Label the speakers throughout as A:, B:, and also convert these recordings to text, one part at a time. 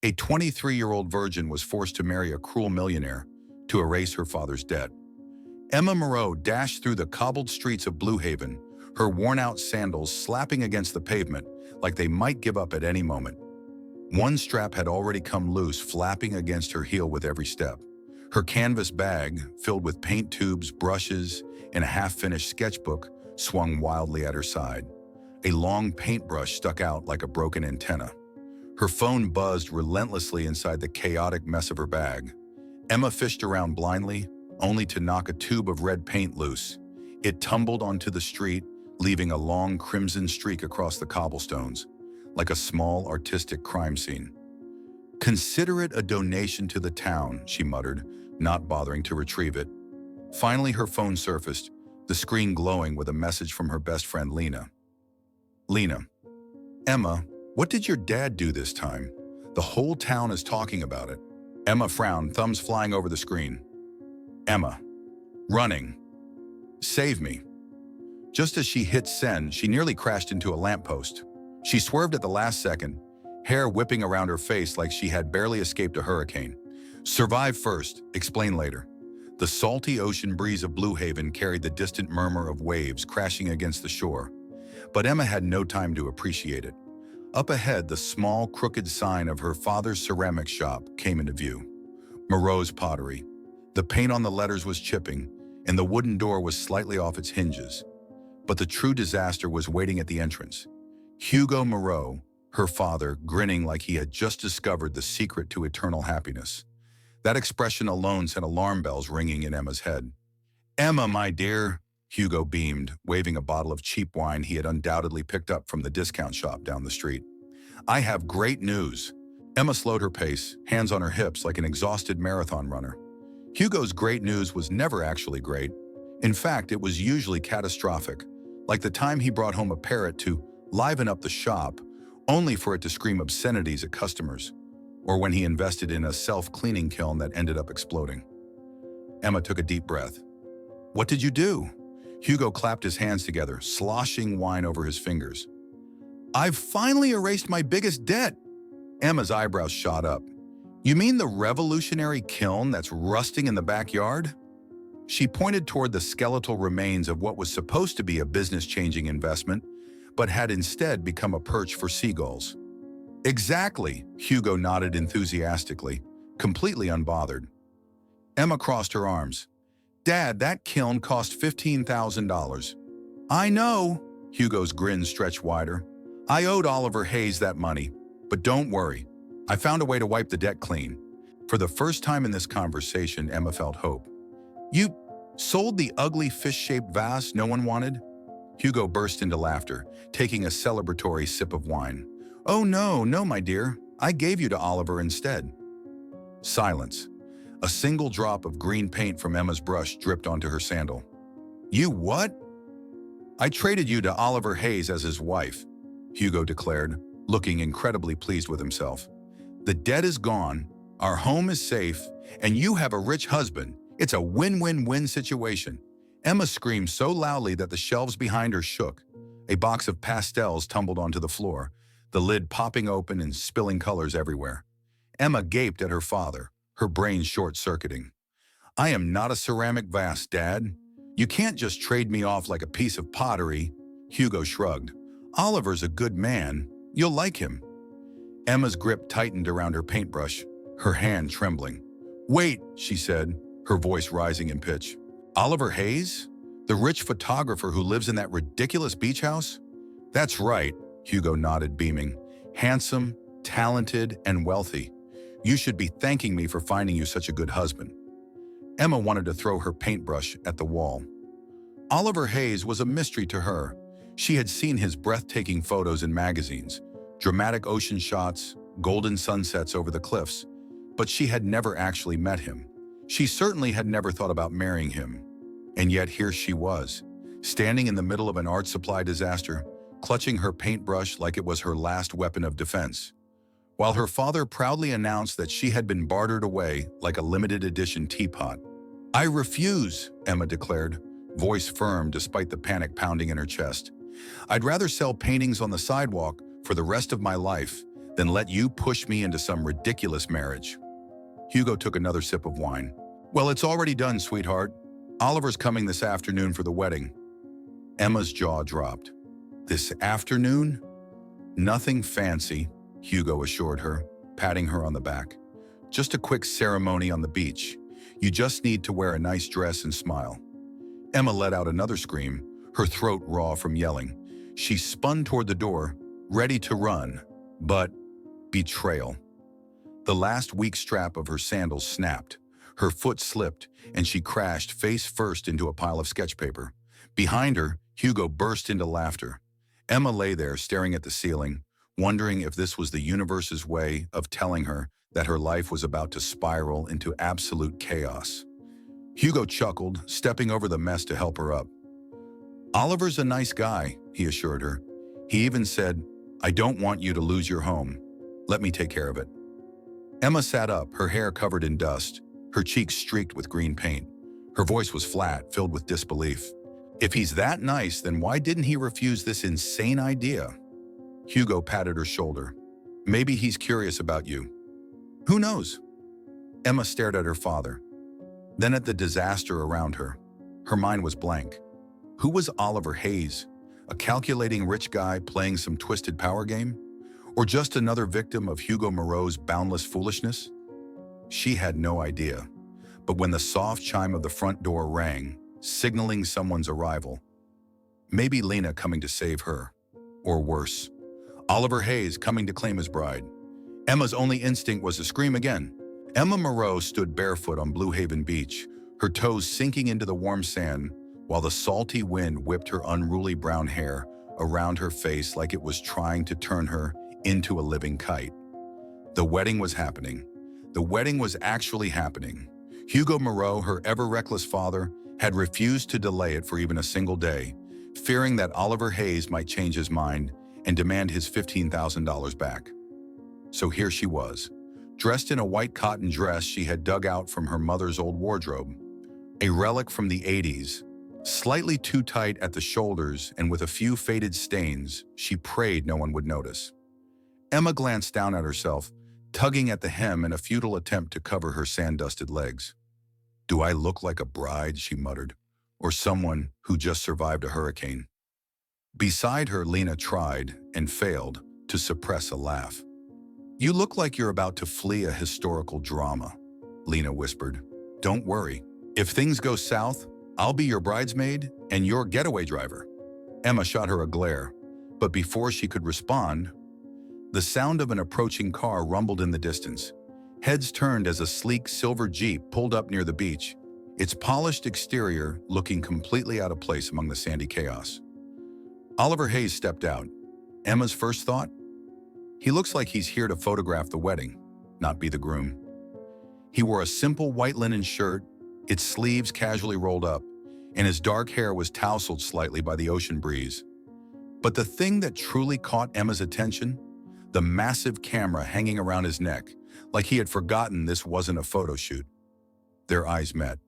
A: A 23-year-old virgin was forced to marry a cruel millionaire to erase her father's debt. Emma Moreau dashed through the cobbled streets of Blue Haven, her worn-out sandals slapping against the pavement like they might give up at any moment. One strap had already come loose, flapping against her heel with every step. Her canvas bag, filled with paint tubes, brushes, and a half-finished sketchbook, swung wildly at her side. A long paintbrush stuck out like a broken antenna. Her phone buzzed relentlessly inside the chaotic mess of her bag. Emma fished around blindly, only to knock a tube of red paint loose. It tumbled onto the street, leaving a long crimson streak across the cobblestones, like a small artistic crime scene. "Consider it a donation to the town," she muttered, not bothering to retrieve it. Finally, her phone surfaced, the screen glowing with a message from her best friend, Lena. "Lena, Emma, what did your dad do this time? The whole town is talking about it." Emma frowned, thumbs flying over the screen. "Emma, running. Save me." Just as she hit send, she nearly crashed into a lamppost. She swerved at the last second, hair whipping around her face like she had barely escaped a hurricane. "Survive first, explain later." The salty ocean breeze of Blue Haven carried the distant murmur of waves crashing against the shore. But Emma had no time to appreciate it. Up ahead, the small, crooked sign of her father's ceramic shop came into view. Moreau's Pottery. The paint on the letters was chipping, and the wooden door was slightly off its hinges. But the true disaster was waiting at the entrance. Hugo Moreau, her father, grinning like he had just discovered the secret to eternal happiness. That expression alone sent alarm bells ringing in Emma's head. "Emma, my dear," Hugo beamed, waving a bottle of cheap wine he had undoubtedly picked up from the discount shop down the street. "I have great news." Emma slowed her pace, hands on her hips like an exhausted marathon runner. Hugo's great news was never actually great. In fact, it was usually catastrophic, like the time he brought home a parrot to liven up the shop, only for it to scream obscenities at customers, or when he invested in a self-cleaning kiln that ended up exploding. Emma took a deep breath. "What did you do?" Hugo clapped his hands together, sloshing wine over his fingers. "I've finally erased my biggest debt." Emma's eyebrows shot up. "You mean the revolutionary kiln that's rusting in the backyard?" She pointed toward the skeletal remains of what was supposed to be a business-changing investment, but had instead become a perch for seagulls. "Exactly," Hugo nodded enthusiastically, completely unbothered. Emma crossed her arms. "Dad, that kiln cost $15,000. "I know," Hugo's grin stretched wider. "I owed Oliver Hayes that money, but don't worry. I found a way to wipe the debt clean." For the first time in this conversation, Emma felt hope. "You sold the ugly fish-shaped vase no one wanted?" Hugo burst into laughter, taking a celebratory sip of wine. "Oh no, my dear. I gave you to Oliver instead." Silence. A single drop of green paint from Emma's brush dripped onto her sandal. "You what?" "I traded you to Oliver Hayes as his wife," Hugo declared, looking incredibly pleased with himself. "The debt is gone, our home is safe, and you have a rich husband. It's a win-win-win situation." Emma screamed so loudly that the shelves behind her shook. A box of pastels tumbled onto the floor, the lid popping open and spilling colors everywhere. Emma gaped at her father, her brain short-circuiting. "I am not a ceramic vase, Dad. You can't just trade me off like a piece of pottery." Hugo shrugged. "Oliver's a good man. You'll like him." Emma's grip tightened around her paintbrush, her hand trembling. "Wait," she said, her voice rising in pitch. "Oliver Hayes? The rich photographer who lives in that ridiculous beach house?" "That's right," Hugo nodded, beaming. "Handsome, talented, and wealthy. You should be thanking me for finding you such a good husband." Emma wanted to throw her paintbrush at the wall. Oliver Hayes was a mystery to her. She had seen his breathtaking photos in magazines, dramatic ocean shots, golden sunsets over the cliffs, but she had never actually met him. She certainly had never thought about marrying him. And yet here she was, standing in the middle of an art supply disaster, clutching her paintbrush like it was her last weapon of defense, while her father proudly announced that she had been bartered away like a limited edition teapot. "I refuse," Emma declared, voice firm despite the panic pounding in her chest. "I'd rather sell paintings on the sidewalk for the rest of my life than let you push me into some ridiculous marriage. Hugo took another sip of wine. Well, it's already done, sweetheart. Oliver's coming this afternoon for the wedding. Emma's jaw dropped. This afternoon? Nothing fancy, Hugo assured her, patting her on the back. Just a quick ceremony on the beach. You just need to wear a nice dress and smile. Emma let out another scream, her throat raw from yelling. She spun toward the door, ready to run, but betrayal. The last weak strap of her sandals snapped. Her foot slipped, and she crashed face first into a pile of sketch paper. Behind her, Hugo burst into laughter. Emma lay there staring at the ceiling, wondering if this was the universe's way of telling her that her life was about to spiral into absolute chaos. Hugo chuckled, stepping over the mess to help her up. Oliver's a nice guy, he assured her. He even said, I don't want you to lose your home. Let me take care of it. Emma sat up, her hair covered in dust, her cheeks streaked with green paint. Her voice was flat, filled with disbelief. If he's that nice, then why didn't he refuse this insane idea? Hugo patted her shoulder. Maybe he's curious about you. Who knows? Emma stared at her father, then at the disaster around her. Her mind was blank. Who was Oliver Hayes? A calculating rich guy playing some twisted power game? Or just another victim of Hugo Moreau's boundless foolishness? She had no idea. But when the soft chime of the front door rang, signaling someone's arrival, maybe Lena coming to save her. Or worse, Oliver Hayes coming to claim his bride. Emma's only instinct was to scream again. Emma Moreau stood barefoot on Blue Haven Beach, her toes sinking into the warm sand, while the salty wind whipped her unruly brown hair around her face like it was trying to turn her into a living kite. The wedding was happening. The wedding was actually happening. Hugo Moreau, her ever-reckless father, had refused to delay it for even a single day, fearing that Oliver Hayes might change his mind and demand his $15,000 back. So here she was, dressed in a white cotton dress she had dug out from her mother's old wardrobe, a relic from the 80s, slightly too tight at the shoulders and with a few faded stains she prayed no one would notice. Emma glanced down at herself, tugging at the hem in a futile attempt to cover her sand-dusted legs. Do I look like a bride, she muttered, or someone who just survived a hurricane? Beside her, Lena tried, and failed, to suppress a laugh. You look like you're about to flee a historical drama, Lena whispered. Don't worry. If things go south, I'll be your bridesmaid and your getaway driver. Emma shot her a glare, but before she could respond, the sound of an approaching car rumbled in the distance. Heads turned as a sleek silver Jeep pulled up near the beach, its polished exterior looking completely out of place among the sandy chaos. Oliver Hayes stepped out. Emma's first thought? He looks like he's here to photograph the wedding, not be the groom. He wore a simple white linen shirt, its sleeves casually rolled up, and his dark hair was tousled slightly by the ocean breeze. But the thing that truly caught Emma's attention? The massive camera hanging around his neck, like he had forgotten this wasn't a photo shoot. Their eyes met.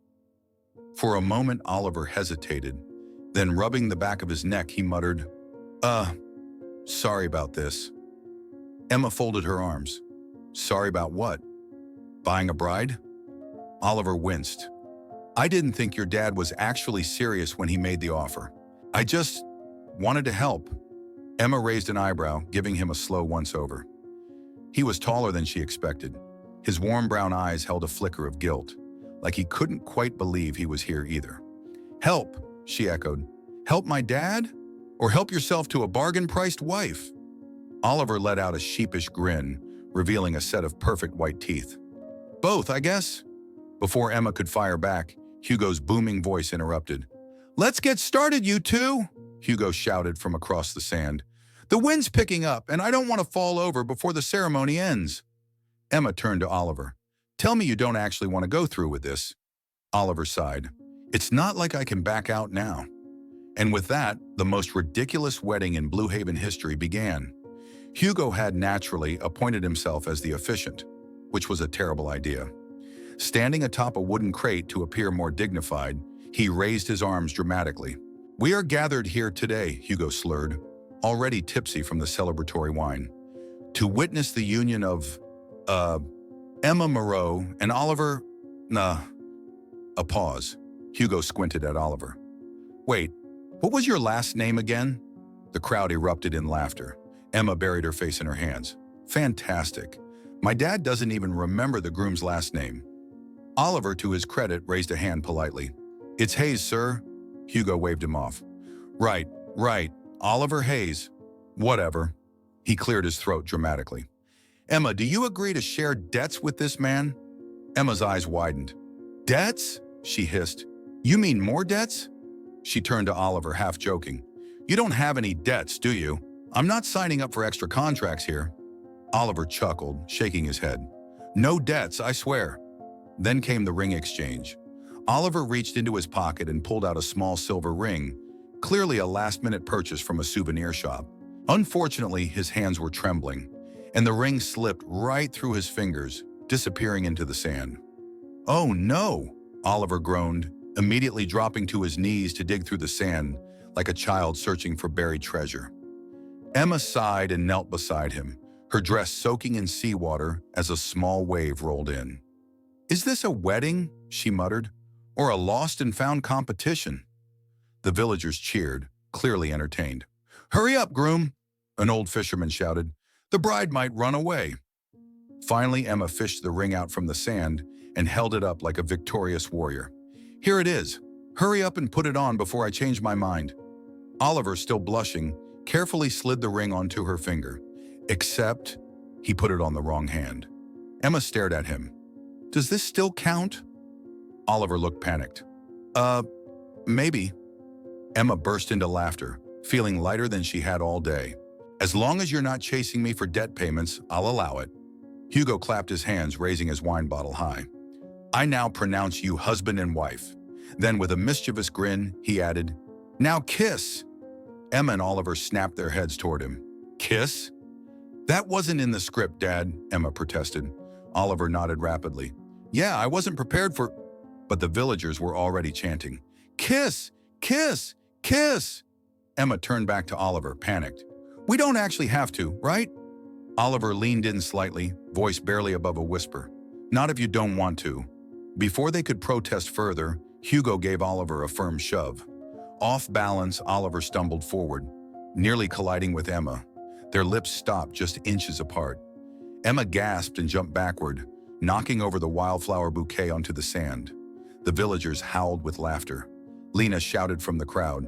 A: For a moment, Oliver hesitated. Then, rubbing the back of his neck, he muttered, sorry about this. Emma folded her arms. Sorry about what? Buying a bride? Oliver winced. I didn't think your dad was actually serious when he made the offer. I just wanted to help. Emma raised an eyebrow, giving him a slow once-over. He was taller than she expected. His warm brown eyes held a flicker of guilt, like he couldn't quite believe he was here either. Help, she echoed. Help my dad? Or help yourself to a bargain-priced wife? Oliver let out a sheepish grin, revealing a set of perfect white teeth. Both, I guess? Before Emma could fire back, Hugo's booming voice interrupted. Let's get started, you two, Hugo shouted from across the sand. The wind's picking up, and I don't want to fall over before the ceremony ends. Emma turned to Oliver. Tell me you don't actually want to go through with this. Oliver sighed. It's not like I can back out now. And with that, the most ridiculous wedding in Blue Haven history began. Hugo had naturally appointed himself as the officiant, which was a terrible idea. Standing atop a wooden crate to appear more dignified, he raised his arms dramatically. We are gathered here today, Hugo slurred, already tipsy from the celebratory wine, to witness the union of, Emma Moreau and Oliver, a pause. Hugo squinted at Oliver. Wait, what was your last name again? The crowd erupted in laughter. Emma buried her face in her hands. Fantastic. My dad doesn't even remember the groom's last name. Oliver, to his credit, raised a hand politely. It's Hayes, sir. Hugo waved him off. Right. Oliver Hayes. Whatever. He cleared his throat dramatically. Emma, do you agree to share debts with this man? Emma's eyes widened. Debts? She hissed. You mean more debts? She turned to Oliver, half joking. You don't have any debts, do you? I'm not signing up for extra contracts here. Oliver chuckled, shaking his head. No debts, I swear. Then came the ring exchange. Oliver reached into his pocket and pulled out a small silver ring, clearly a last-minute purchase from a souvenir shop. Unfortunately, his hands were trembling, and the ring slipped right through his fingers, disappearing into the sand. Oh no, Oliver groaned, immediately dropping to his knees to dig through the sand like a child searching for buried treasure. Emma sighed and knelt beside him, her dress soaking in seawater as a small wave rolled in. Is this a wedding, she muttered, or a lost and found competition? The villagers cheered, clearly entertained. Hurry up, groom, an old fisherman shouted. The bride might run away. Finally, Emma fished the ring out from the sand and held it up like a victorious warrior. Here it is. Hurry up and put it on before I change my mind. Oliver, still blushing, carefully slid the ring onto her finger. Except, he put it on the wrong hand. Emma stared at him. Does this still count? Oliver looked panicked. Maybe. Emma burst into laughter, feeling lighter than she had all day. As long as you're not chasing me for debt payments, I'll allow it. Hugo clapped his hands, raising his wine bottle high. I now pronounce you husband and wife. Then with a mischievous grin, he added, Now kiss. Emma and Oliver snapped their heads toward him. Kiss? That wasn't in the script, Dad, Emma protested. Oliver nodded rapidly. Yeah, I wasn't prepared for... But the villagers were already chanting. Kiss! Kiss! Kiss! Emma turned back to Oliver, panicked. We don't actually have to, right? Oliver leaned in slightly, voice barely above a whisper. Not if you don't want to. Before they could protest further, Hugo gave Oliver a firm shove. Off balance, Oliver stumbled forward, nearly colliding with Emma. Their lips stopped just inches apart. Emma gasped and jumped backward, knocking over the wildflower bouquet onto the sand. The villagers howled with laughter. Lena shouted from the crowd,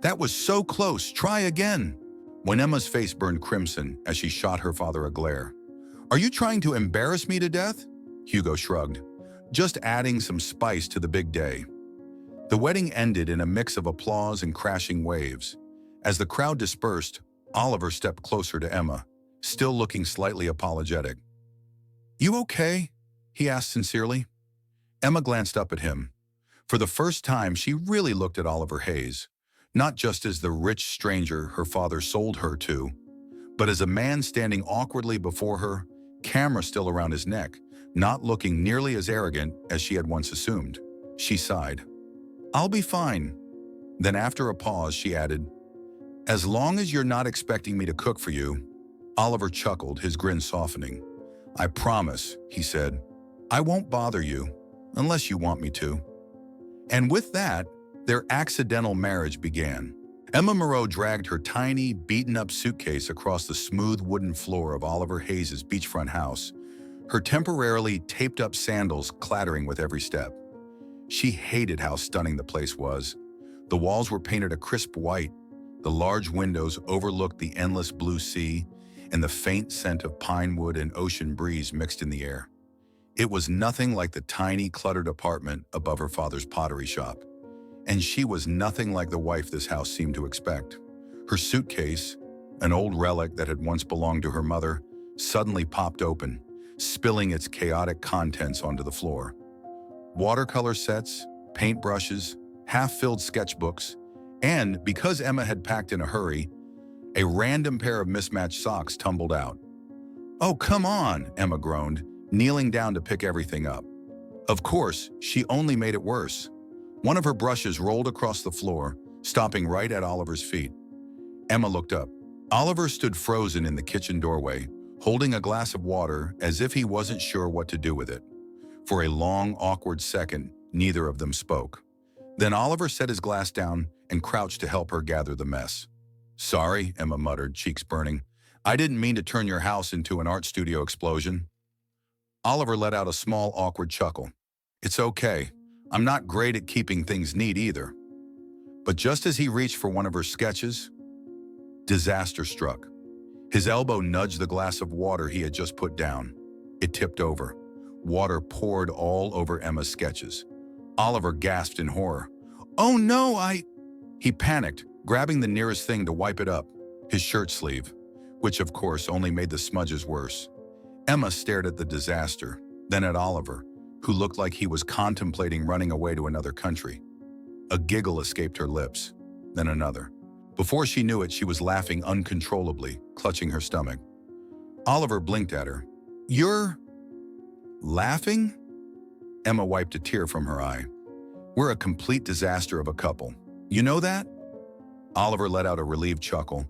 A: That was so close, try again. When Emma's face burned crimson as she shot her father a glare. Are you trying to embarrass me to death? Hugo shrugged, just adding some spice to the big day. The wedding ended in a mix of applause and crashing waves. As the crowd dispersed, Oliver stepped closer to Emma, still looking slightly apologetic. You okay? He asked sincerely. Emma glanced up at him. For the first time, she really looked at Oliver Hayes, not just as the rich stranger her father sold her to, but as a man standing awkwardly before her, camera still around his neck, not looking nearly as arrogant as she had once assumed. She sighed. I'll be fine. Then after a pause, she added, As long as you're not expecting me to cook for you. Oliver chuckled, his grin softening. I promise, he said. I won't bother you, unless you want me to. And with that, their accidental marriage began. Emma Moreau dragged her tiny, beaten-up suitcase across the smooth wooden floor of Oliver Hayes' beachfront house, her temporarily taped-up sandals clattering with every step. She hated how stunning the place was. The walls were painted a crisp white, the large windows overlooked the endless blue sea, and the faint scent of pine wood and ocean breeze mixed in the air. It was nothing like the tiny, cluttered apartment above her father's pottery shop. And she was nothing like the wife this house seemed to expect. Her suitcase, an old relic that had once belonged to her mother, suddenly popped open, spilling its chaotic contents onto the floor. Watercolor sets, paintbrushes, half-filled sketchbooks, and, because Emma had packed in a hurry, a random pair of mismatched socks tumbled out. Oh, come on, Emma groaned, kneeling down to pick everything up. Of course, she only made it worse. One of her brushes rolled across the floor, stopping right at Oliver's feet. Emma looked up. Oliver stood frozen in the kitchen doorway, holding a glass of water as if he wasn't sure what to do with it. For a long, awkward second, neither of them spoke. Then Oliver set his glass down and crouched to help her gather the mess. "Sorry," Emma muttered, cheeks burning. "I didn't mean to turn your house into an art studio explosion." Oliver let out a small, awkward chuckle. "It's okay. I'm not great at keeping things neat either." But just as he reached for one of her sketches, disaster struck. His elbow nudged the glass of water he had just put down. It tipped over. Water poured all over Emma's sketches. Oliver gasped in horror. "Oh no, He panicked, grabbing the nearest thing to wipe it up, his shirt sleeve, which of course only made the smudges worse. Emma stared at the disaster, then at Oliver, who looked like he was contemplating running away to another country. A giggle escaped her lips, then another. Before she knew it, she was laughing uncontrollably, clutching her stomach. Oliver blinked at her. "You're laughing?" Emma wiped a tear from her eye. "We're a complete disaster of a couple. You know that?" Oliver let out a relieved chuckle,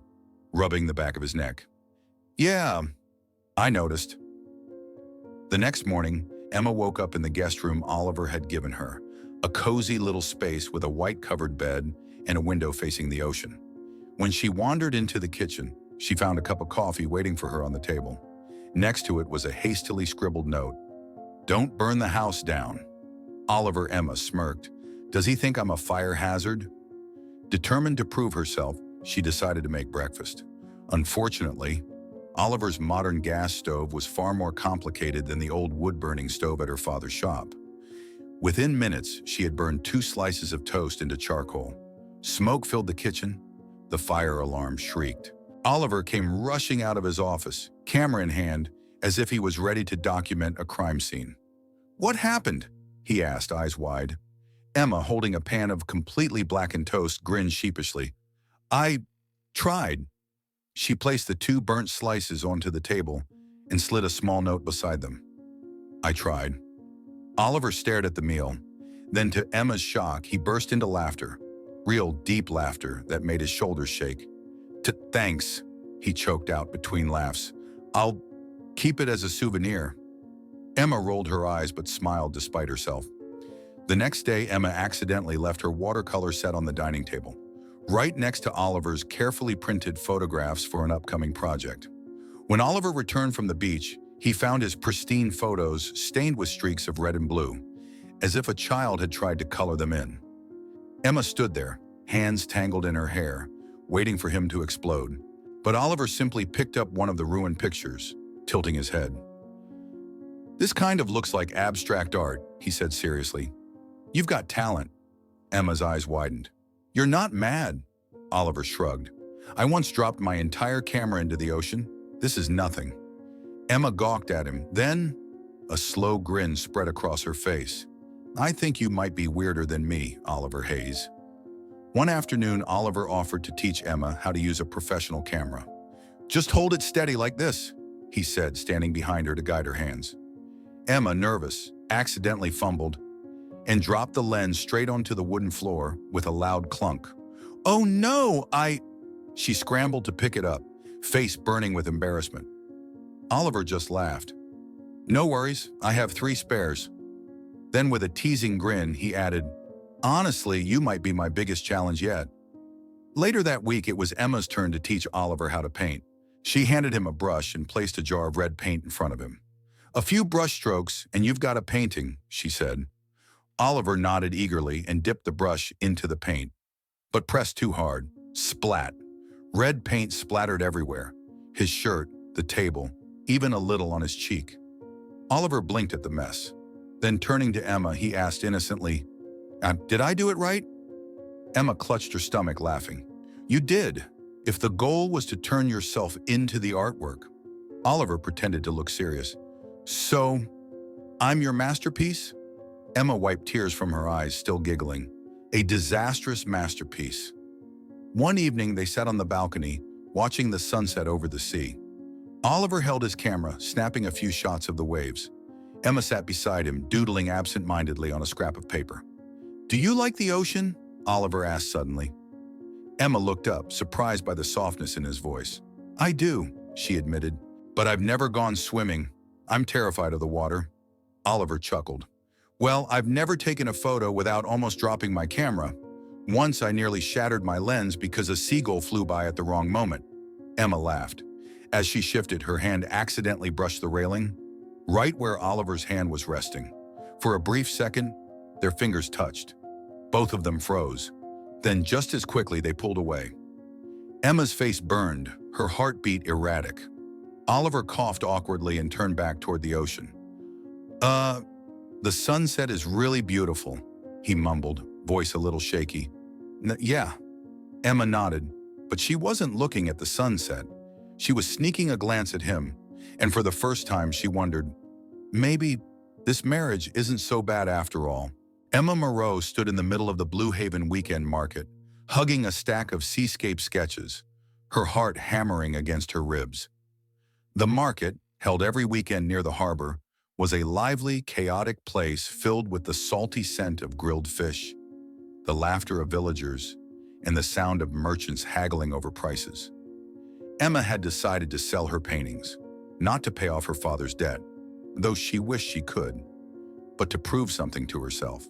A: rubbing the back of his neck. "Yeah, I noticed." The next morning, Emma woke up in the guest room Oliver had given her, a cozy little space with a white-covered bed and a window facing the ocean. When she wandered into the kitchen, she found a cup of coffee waiting for her on the table. Next to it was a hastily scribbled note. "Don't burn the house down." Emma smirked. "Does he think I'm a fire hazard?" Determined to prove herself, she decided to make breakfast. Unfortunately, Oliver's modern gas stove was far more complicated than the old wood-burning stove at her father's shop. Within minutes, she had burned 2 slices of toast into charcoal. Smoke filled the kitchen. The fire alarm shrieked. Oliver came rushing out of his office, camera in hand, as if he was ready to document a crime scene. "What happened?" he asked, eyes wide. Emma, holding a pan of completely blackened toast, grinned sheepishly. "I tried." She placed the 2 burnt slices onto the table and slid a small note beside them. "I tried." Oliver stared at the meal. Then, to Emma's shock, he burst into laughter. Real deep laughter that made his shoulders shake. Thanks," he choked out between laughs. "I'll keep it as a souvenir." Emma rolled her eyes but smiled despite herself. The next day, Emma accidentally left her watercolor set on the dining table, right next to Oliver's carefully printed photographs for an upcoming project. When Oliver returned from the beach, he found his pristine photos stained with streaks of red and blue, as if a child had tried to color them in. Emma stood there, hands tangled in her hair, waiting for him to explode. But Oliver simply picked up one of the ruined pictures, tilting his head. "This kind of looks like abstract art," he said seriously. "You've got talent." Emma's eyes widened. "You're not mad." Oliver shrugged. "I once dropped my entire camera into the ocean. This is nothing." Emma gawked at him. Then, a slow grin spread across her face. "I think you might be weirder than me, Oliver Hayes." One afternoon, Oliver offered to teach Emma how to use a professional camera. "Just hold it steady like this," he said, standing behind her to guide her hands. Emma, nervous, accidentally fumbled and dropped the lens straight onto the wooden floor with a loud clunk. "Oh no, She scrambled to pick it up, face burning with embarrassment. Oliver just laughed. "No worries, I have 3 spares." Then with a teasing grin, he added, "Honestly, you might be my biggest challenge yet." Later that week, it was Emma's turn to teach Oliver how to paint. She handed him a brush and placed a jar of red paint in front of him. "A few brush strokes and you've got a painting," she said. Oliver nodded eagerly and dipped the brush into the paint, but pressed too hard. Splat! Red paint splattered everywhere. His shirt, the table, even a little on his cheek. Oliver blinked at the mess. Then turning to Emma, he asked innocently, "Did I do it right?" Emma clutched her stomach, laughing. "You did, if the goal was to turn yourself into the artwork." Oliver pretended to look serious. "So, I'm your masterpiece?" Emma wiped tears from her eyes, still giggling. "A disastrous masterpiece." One evening, they sat on the balcony, watching the sunset over the sea. Oliver held his camera, snapping a few shots of the waves. Emma sat beside him, doodling absent-mindedly on a scrap of paper. "Do you like the ocean?" Oliver asked suddenly. Emma looked up, surprised by the softness in his voice. "I do," she admitted, But I've never gone swimming. I'm terrified of the water. Oliver chuckled. Well, I've never taken a photo without almost dropping my camera. Once I nearly shattered my lens because a seagull flew by at the wrong moment. Emma laughed. As she shifted, her hand accidentally brushed the railing, right where Oliver's hand was resting. For a brief second, their fingers touched. Both of them froze. Then just as quickly, they pulled away. Emma's face burned, her heartbeat erratic. Oliver coughed awkwardly and turned back toward the ocean. The sunset is really beautiful, he mumbled, voice a little shaky. Yeah. Emma nodded, but she wasn't looking at the sunset. She was sneaking a glance at him, and for the first time she wondered, maybe this marriage isn't so bad after all. Emma Moreau stood in the middle of the Blue Haven weekend market, hugging a stack of seascape sketches, her heart hammering against her ribs. The market, held every weekend near the harbor, was a lively, chaotic place filled with the salty scent of grilled fish, the laughter of villagers, and the sound of merchants haggling over prices. Emma had decided to sell her paintings, not to pay off her father's debt, though she wished she could, but to prove something to herself,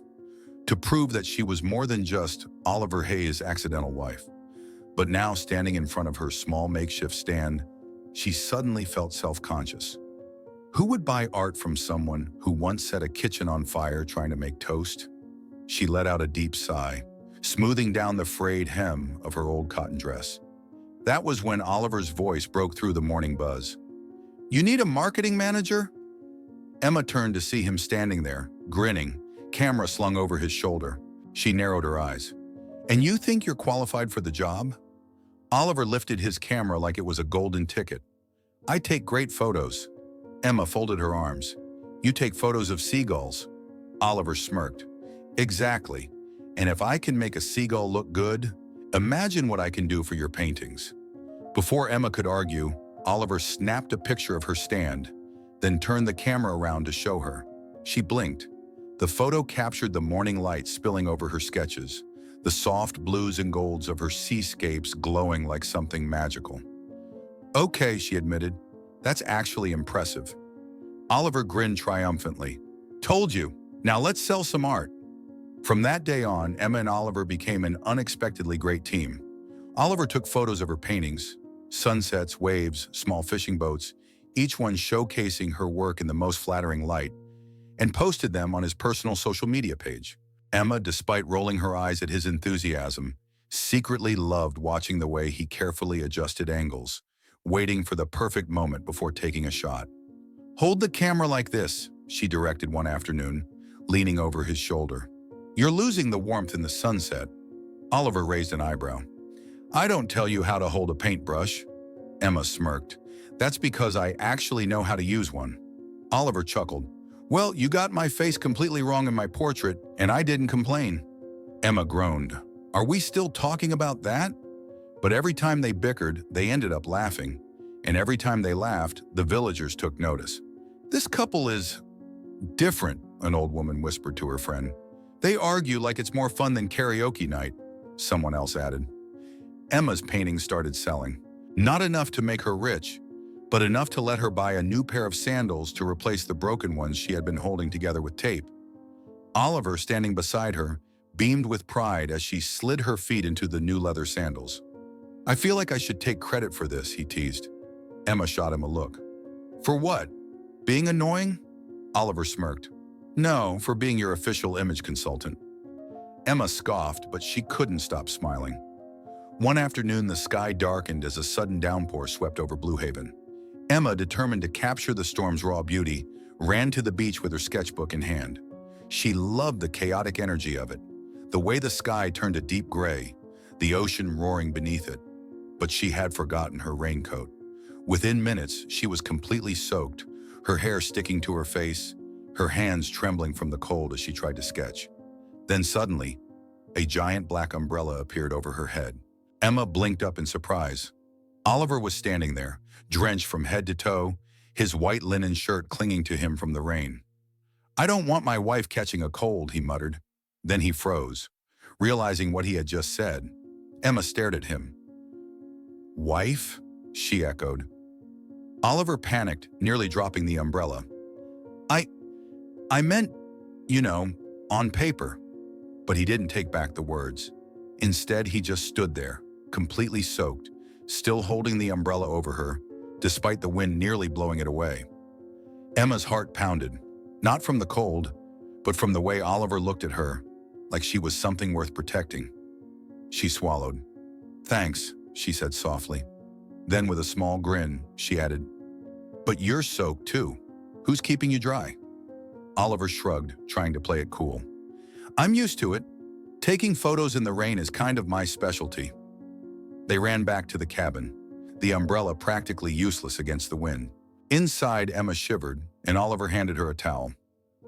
A: to prove that she was more than just Oliver Hayes' accidental wife. But now, standing in front of her small makeshift stand, she suddenly felt self-conscious. Who would buy art from someone who once set a kitchen on fire trying to make toast? She let out a deep sigh, smoothing down the frayed hem of her old cotton dress. That was when Oliver's voice broke through the morning buzz. You need a marketing manager? Emma turned to see him standing there, grinning, camera slung over his shoulder. She narrowed her eyes. And you think you're qualified for the job? Oliver lifted his camera like it was a golden ticket. I take great photos. Emma folded her arms. You take photos of seagulls. Oliver smirked. Exactly. And if I can make a seagull look good, imagine what I can do for your paintings. Before Emma could argue, Oliver snapped a picture of her stand, then turned the camera around to show her. She blinked. The photo captured the morning light spilling over her sketches, the soft blues and golds of her seascapes glowing like something magical. Okay, she admitted. That's actually impressive. Oliver grinned triumphantly. Told you. Now let's sell some art. From that day on, Emma and Oliver became an unexpectedly great team. Oliver took photos of her paintings, sunsets, waves, small fishing boats, each one showcasing her work in the most flattering light, and posted them on his personal social media page. Emma, despite rolling her eyes at his enthusiasm, secretly loved watching the way he carefully adjusted angles, waiting for the perfect moment before taking a shot. Hold the camera like this, she directed one afternoon, leaning over his shoulder. You're losing the warmth in the sunset. Oliver raised an eyebrow. I don't tell you how to hold a paintbrush. Emma smirked. That's because I actually know how to use one. Oliver chuckled. Well, you got my face completely wrong in my portrait, and I didn't complain. Emma groaned. Are we still talking about that? But every time they bickered, they ended up laughing. And every time they laughed, the villagers took notice. This couple is different, an old woman whispered to her friend. They argue like it's more fun than karaoke night, someone else added. Emma's paintings started selling. Not enough to make her rich, but enough to let her buy a new pair of sandals to replace the broken ones she had been holding together with tape. Oliver, standing beside her, beamed with pride as she slid her feet into the new leather sandals. I feel like I should take credit for this, he teased. Emma shot him a look. For what? Being annoying? Oliver smirked. No, for being your official image consultant. Emma scoffed, but she couldn't stop smiling. One afternoon, the sky darkened as a sudden downpour swept over Blue Haven. Emma, determined to capture the storm's raw beauty, ran to the beach with her sketchbook in hand. She loved the chaotic energy of it, the way the sky turned a deep gray, the ocean roaring beneath it. But she had forgotten her raincoat. Within minutes, she was completely soaked, her hair sticking to her face, her hands trembling from the cold as she tried to sketch. Then suddenly, a giant black umbrella appeared over her head. Emma blinked up in surprise. Oliver was standing there, drenched from head to toe, his white linen shirt clinging to him from the rain. I don't want my wife catching a cold, he muttered. Then he froze, realizing what he had just said. Emma stared at him. Wife? She echoed. Oliver panicked, nearly dropping the umbrella. I, I meant, you know, on paper. But he didn't take back the words. Instead, he just stood there, completely soaked, still holding the umbrella over her, despite the wind nearly blowing it away. Emma's heart pounded, not from the cold, but from the way Oliver looked at her, like she was something worth protecting. She swallowed. "Thanks," she said softly. Then with a small grin, she added, "But you're soaked too. Who's keeping you dry?" Oliver shrugged, trying to play it cool. "I'm used to it. Taking photos in the rain is kind of my specialty." They ran back to the cabin, the umbrella practically useless against the wind. Inside, Emma shivered, and Oliver handed her a towel.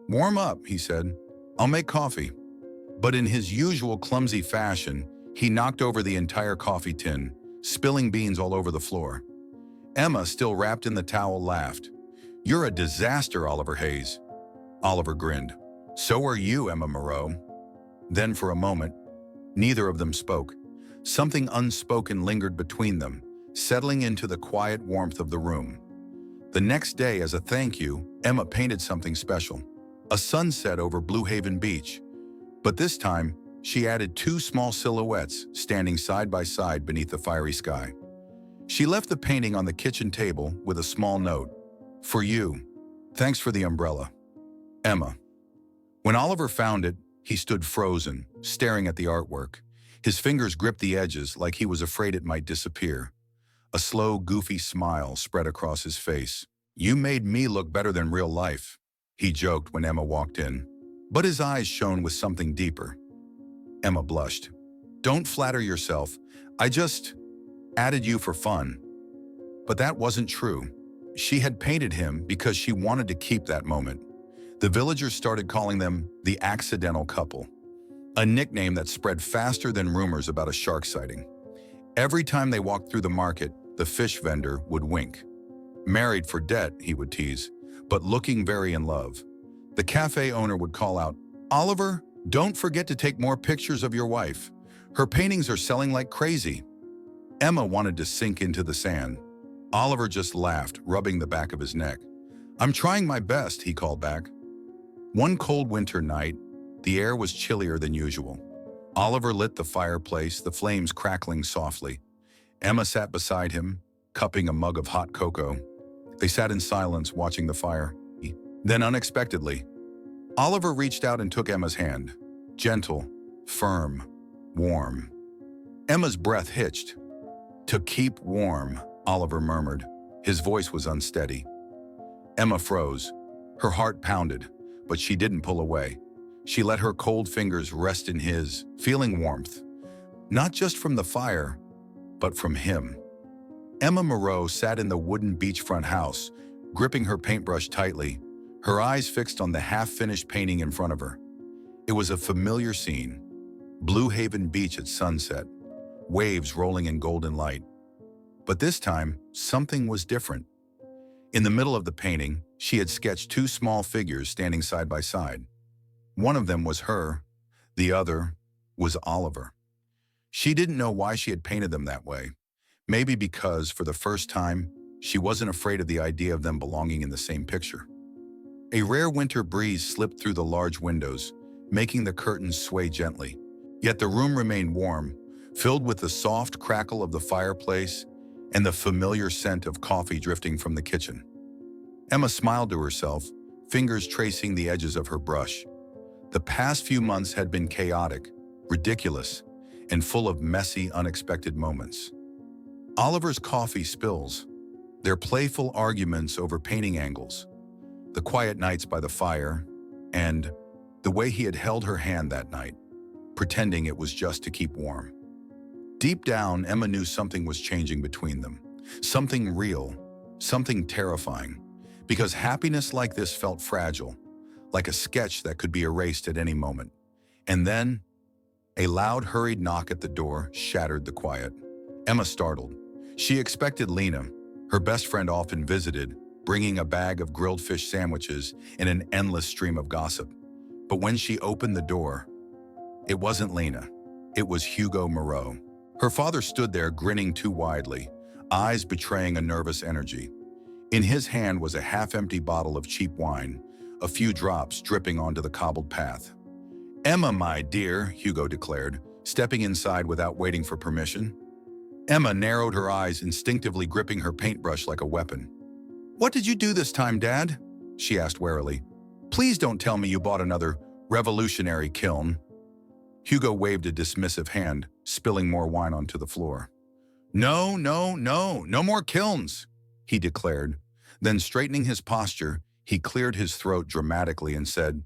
A: "Warm up," he said. "I'll make coffee." But in his usual clumsy fashion, he knocked over the entire coffee tin, spilling beans all over the floor. Emma, still wrapped in the towel, laughed. "You're a disaster, Oliver Hayes." Oliver grinned. "So are you, Emma Moreau." Then for a moment, neither of them spoke. Something unspoken lingered between them, settling into the quiet warmth of the room. The next day, as a thank you, Emma painted something special. A sunset over Blue Haven Beach. But this time, she added two small silhouettes standing side by side beneath the fiery sky. She left the painting on the kitchen table with a small note. "For you. Thanks for the umbrella. Emma." When Oliver found it, he stood frozen, staring at the artwork. His fingers gripped the edges like he was afraid it might disappear. A slow, goofy smile spread across his face. "You made me look better than real life," he joked when Emma walked in. But his eyes shone with something deeper. Emma blushed. "Don't flatter yourself. I just added you for fun." But that wasn't true. She had painted him because she wanted to keep that moment. The villagers started calling them the accidental couple, a nickname that spread faster than rumors about a shark sighting. Every time they walked through the market, the fish vendor would wink. "Married for debt," he would tease, "but looking very in love." The cafe owner would call out, "Oliver, don't forget to take more pictures of your wife. Her paintings are selling like crazy." Emma wanted to sink into the sand. Oliver just laughed, rubbing the back of his neck. "I'm trying my best," he called back. One cold winter night, the air was chillier than usual. Oliver lit the fireplace, the flames crackling softly. Emma sat beside him, cupping a mug of hot cocoa. They sat in silence, watching the fire. Then, unexpectedly, Oliver reached out and took Emma's hand. Gentle, firm, warm. Emma's breath hitched. "To keep warm," Oliver murmured. His voice was unsteady. Emma froze. Her heart pounded, but she didn't pull away. She let her cold fingers rest in his, feeling warmth. Not just from the fire, but from him. Emma Moreau sat in the wooden beachfront house, gripping her paintbrush tightly, her eyes fixed on the half-finished painting in front of her. It was a familiar scene. Blue Haven Beach at sunset, waves rolling in golden light. But this time, something was different. In the middle of the painting, she had sketched two small figures standing side by side. One of them was her, the other was Oliver. She didn't know why she had painted them that way. Maybe because, for the first time, she wasn't afraid of the idea of them belonging in the same picture. A rare winter breeze slipped through the large windows, making the curtains sway gently. Yet the room remained warm, filled with the soft crackle of the fireplace and the familiar scent of coffee drifting from the kitchen. Emma smiled to herself, fingers tracing the edges of her brush. The past few months had been chaotic, ridiculous, and full of messy, unexpected moments. Oliver's coffee spills, their playful arguments over painting angles, the quiet nights by the fire, and the way he had held her hand that night, pretending it was just to keep warm. Deep down, Emma knew something was changing between them. Something real, something terrifying, because happiness like this felt fragile, like a sketch that could be erased at any moment. And then, a loud, hurried knock at the door shattered the quiet. Emma startled. She expected Lena, her best friend often visited, bringing a bag of grilled fish sandwiches and an endless stream of gossip. But when she opened the door, it wasn't Lena. It was Hugo Moreau. Her father stood there grinning too widely, eyes betraying a nervous energy. In his hand was a half-empty bottle of cheap wine, a few drops dripping onto the cobbled path. "Emma, my dear," Hugo declared, stepping inside without waiting for permission. Emma narrowed her eyes, instinctively gripping her paintbrush like a weapon. "What did you do this time, Dad?" she asked warily. "Please don't tell me you bought another revolutionary kiln." Hugo waved a dismissive hand, spilling more wine onto the floor. "No, no, no, no more kilns," he declared. Then, straightening his posture, he cleared his throat dramatically and said,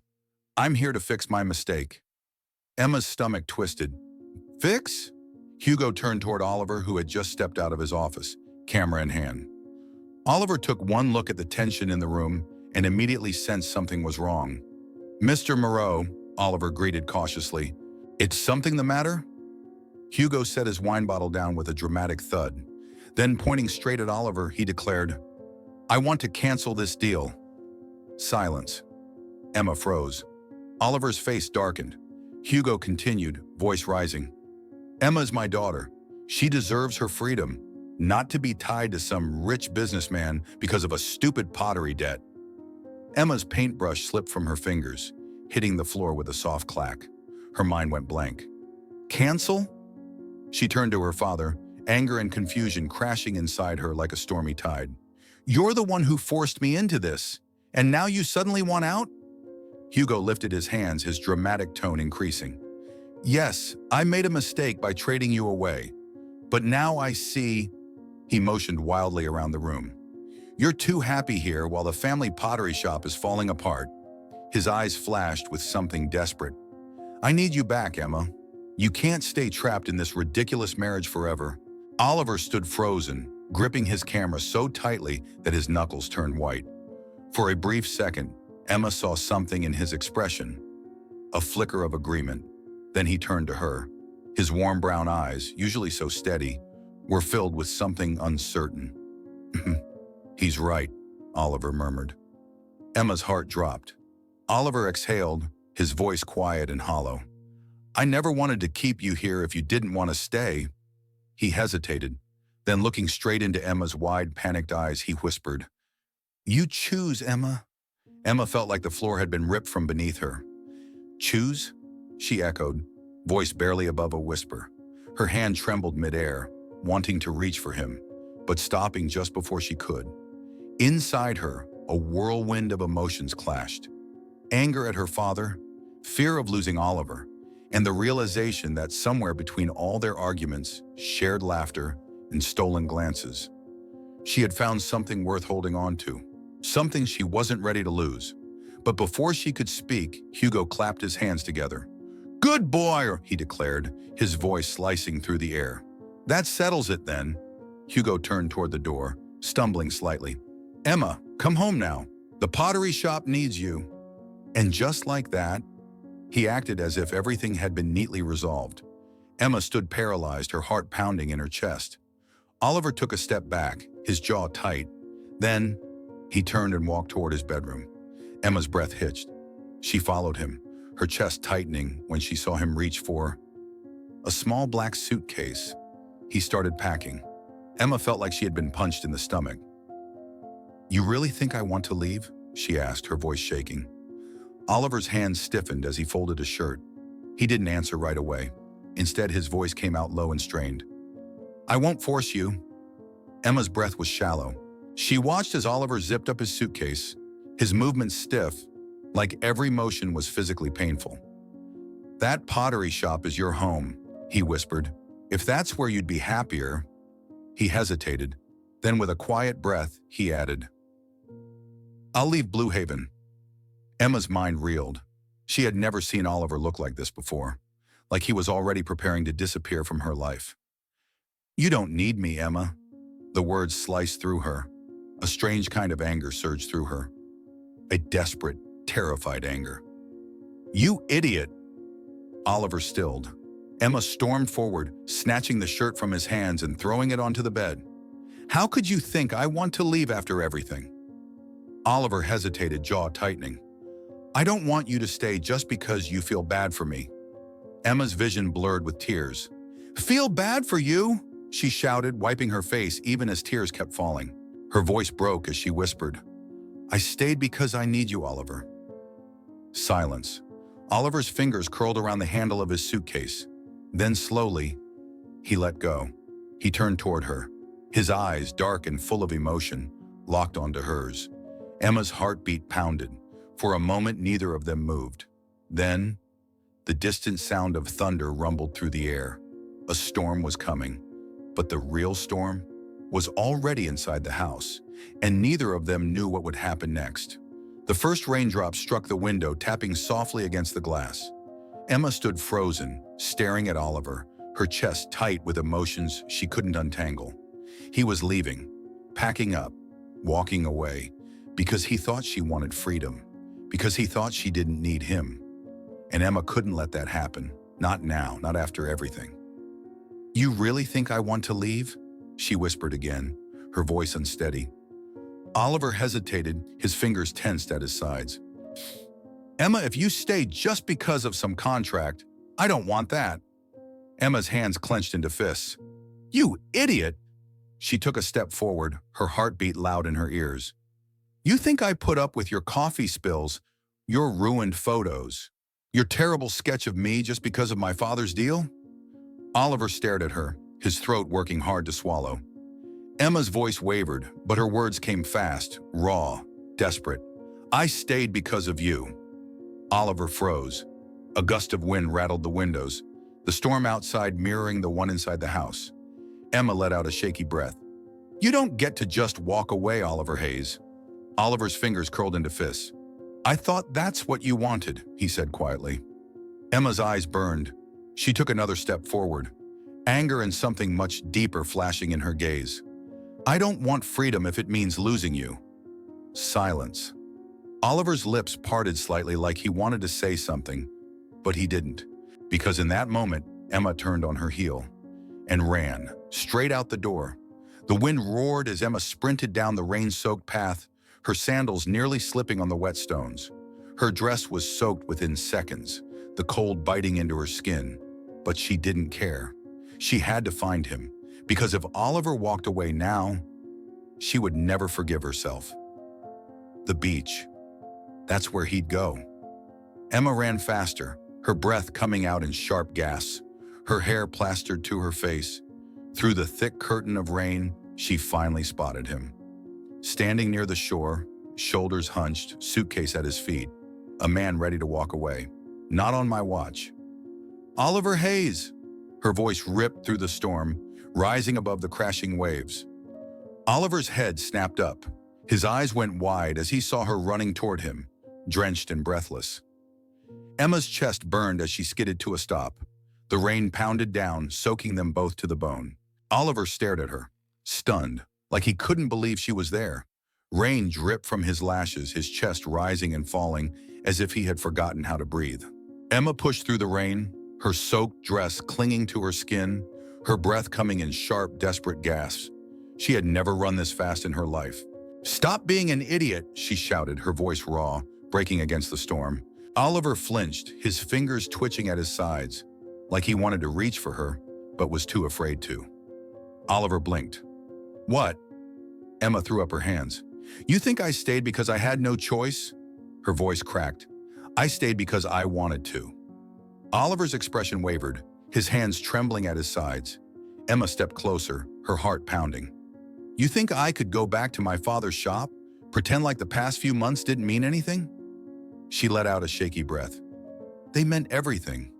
A: "I'm here to fix my mistake." Emma's stomach twisted. "Fix?" Hugo turned toward Oliver, who had just stepped out of his office, camera in hand. Oliver took one look at the tension in the room and immediately sensed something was wrong. "Mr. Moreau," Oliver greeted cautiously, "it's something the matter?" Hugo set his wine bottle down with a dramatic thud. Then, pointing straight at Oliver, he declared, "I want to cancel this deal." Silence. Emma froze. Oliver's face darkened. Hugo continued, voice rising. "Emma's my daughter. She deserves her freedom, not to be tied to some rich businessman because of a stupid pottery debt." Emma's paintbrush slipped from her fingers, hitting the floor with a soft clack. Her mind went blank. "Cancel?" She turned to her father, anger and confusion crashing inside her like a stormy tide. "You're the one who forced me into this, and now you suddenly want out?" Hugo lifted his hands, his dramatic tone increasing. "Yes, I made a mistake by trading you away, but now I see..." He motioned wildly around the room. "You're too happy here while the family pottery shop is falling apart." His eyes flashed with something desperate. "I need you back, Emma. You can't stay trapped in this ridiculous marriage forever." Oliver stood frozen, gripping his camera so tightly that his knuckles turned white. For a brief second, Emma saw something in his expression, a flicker of agreement. Then he turned to her. His warm brown eyes, usually so steady, were filled with something uncertain. "He's right," Oliver murmured. Emma's heart dropped. Oliver exhaled, his voice quiet and hollow. "I never wanted to keep you here if you didn't want to stay." He hesitated. Then, looking straight into Emma's wide, panicked eyes, he whispered, "You choose, Emma." Emma felt like the floor had been ripped from beneath her. "Choose?" she echoed, voice barely above a whisper. Her hand trembled midair, wanting to reach for him, but stopping just before she could. Inside her, a whirlwind of emotions clashed. Anger at her father, fear of losing Oliver, and the realization that somewhere between all their arguments, shared laughter, and stolen glances, she had found something worth holding on to, something she wasn't ready to lose. But before she could speak, Hugo clapped his hands together. "Good boy," he declared, his voice slicing through the air. "That settles it then." Hugo turned toward the door, stumbling slightly. "Emma, come home now. The pottery shop needs you." And just like that, he acted as if everything had been neatly resolved. Emma stood paralyzed, her heart pounding in her chest. Oliver took a step back, his jaw tight. Then, he turned and walked toward his bedroom. Emma's breath hitched. She followed him, her chest tightening when she saw him reach for a small black suitcase. He started packing. Emma felt like she had been punched in the stomach. "You really think I want to leave?" she asked, her voice shaking. Oliver's hands stiffened as he folded his shirt. He didn't answer right away. Instead, his voice came out low and strained. "I won't force you." Emma's breath was shallow. She watched as Oliver zipped up his suitcase, his movements stiff, like every motion was physically painful. "That pottery shop is your home," he whispered. "If that's where you'd be happier." He hesitated. Then with a quiet breath, he added, "I'll leave Blue Haven." Emma's mind reeled. She had never seen Oliver look like this before, like he was already preparing to disappear from her life. "You don't need me, Emma." The words sliced through her. A strange kind of anger surged through her. A desperate, terrified anger. "You idiot!" Oliver stilled. Emma stormed forward, snatching the shirt from his hands and throwing it onto the bed. "How could you think I want to leave after everything?" Oliver hesitated, jaw tightening. "I don't want you to stay just because you feel bad for me." Emma's vision blurred with tears. "Feel bad for you?" she shouted, wiping her face even as tears kept falling. Her voice broke as she whispered, "I stayed because I need you, Oliver." Silence. Oliver's fingers curled around the handle of his suitcase. Then slowly, he let go. He turned toward her. His eyes, dark and full of emotion, locked onto hers. Emma's heartbeat pounded. For a moment, neither of them moved. Then, the distant sound of thunder rumbled through the air. A storm was coming, but the real storm was already inside the house, and neither of them knew what would happen next. The first raindrop struck the window, tapping softly against the glass. Emma stood frozen, staring at Oliver, her chest tight with emotions she couldn't untangle. He was leaving, packing up, walking away, because he thought she wanted freedom, because he thought she didn't need him. And Emma couldn't let that happen. Not now, not after everything. "You really think I want to leave?" she whispered again, her voice unsteady. Oliver hesitated, his fingers tensed at his sides. "Emma, if you stay just because of some contract, I don't want that." Emma's hands clenched into fists. "You idiot!" She took a step forward, her heartbeat loud in her ears. "You think I put up with your coffee spills, your ruined photos, your terrible sketch of me just because of my father's deal?" Oliver stared at her, his throat working hard to swallow. Emma's voice wavered, but her words came fast, raw, desperate. "I stayed because of you." Oliver froze. A gust of wind rattled the windows, the storm outside mirroring the one inside the house. Emma let out a shaky breath. "You don't get to just walk away, Oliver Hayes." Oliver's fingers curled into fists. "I thought that's what you wanted," he said quietly. Emma's eyes burned. She took another step forward, anger and something much deeper flashing in her gaze. "I don't want freedom if it means losing you." Silence. Oliver's lips parted slightly like he wanted to say something, but he didn't, because in that moment, Emma turned on her heel and ran straight out the door. The wind roared as Emma sprinted down the rain-soaked path, her sandals nearly slipping on the wet stones. Her dress was soaked within seconds, the cold biting into her skin, but she didn't care. She had to find him, because if Oliver walked away now, she would never forgive herself. The beach. That's where he'd go. Emma ran faster, her breath coming out in sharp gasps, her hair plastered to her face. Through the thick curtain of rain, she finally spotted him. Standing near the shore, shoulders hunched, suitcase at his feet, a man ready to walk away. "Not on my watch." "Oliver Hayes!" Her voice ripped through the storm, rising above the crashing waves. Oliver's head snapped up. His eyes went wide as he saw her running toward him, drenched and breathless. Emma's chest burned as she skidded to a stop. The rain pounded down, soaking them both to the bone. Oliver stared at her, stunned, like he couldn't believe she was there. Rain dripped from his lashes, his chest rising and falling as if he had forgotten how to breathe. Emma pushed through the rain, her soaked dress clinging to her skin, her breath coming in sharp, desperate gasps. She had never run this fast in her life. "Stop being an idiot," she shouted, her voice raw, breaking against the storm. Oliver flinched, his fingers twitching at his sides, like he wanted to reach for her, but was too afraid to. Oliver blinked. "What?" Emma threw up her hands. "You think I stayed because I had no choice?" Her voice cracked. "I stayed because I wanted to." Oliver's expression wavered, his hands trembling at his sides. Emma stepped closer, her heart pounding. "You think I could go back to my father's shop? Pretend like the past few months didn't mean anything?" She let out a shaky breath. "They meant everything."